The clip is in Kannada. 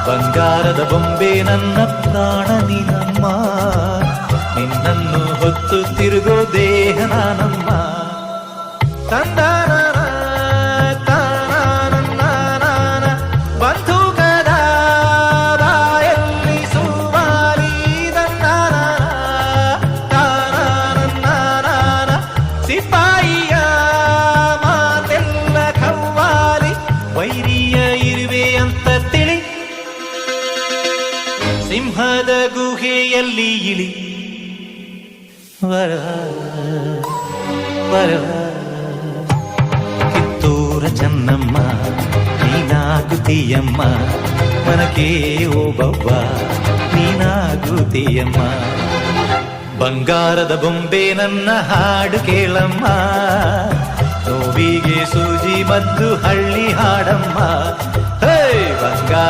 ಬಂಗಾರದ ಬೊಂಬೆ ನನ್ನ ಪ್ರಾಣ ನೀನಮ್ಮ, ನಿನ್ನನ್ನು ಹೊತ್ತು ತಿರುಗೋ ದೇಹ ನಾನಮ್ಮ. ತಂದಾನ ಬಂಧುಕದ ಬಾಯಲ್ಲಿ ಸುಮಾರಿ ಸಿಪಾಯಿಯ ಮಾತೆಲ್ಲ ಕವ್ವಾಲಿ, ವೈರಿಯ ಇರುವೆ ಅಂತ ತಿಳಿ, ಸಿಂಹದ ಗುಹೆಯಲ್ಲಿ ಇಳಿ, ವರ ವರ ಕಿತ್ತೂರ ಚೆನ್ನಮ್ಮ ನೀನಾಗುತ್ತೀಯಮ್ಮ, ಮನಕೆ ಓಬವ್ವ ನೀನಾಗುತ್ತೀಯಮ್ಮ. ಬಂಗಾರದ ಬೊಂಬೆ ನನ್ನ ಹಾಡು ಕೇಳಮ್ಮ, ನೋವಿಗೆ ಸೂಜಿ ಮದ್ದು ಹಳ್ಳಿ ಹಾಡಮ್ಮ.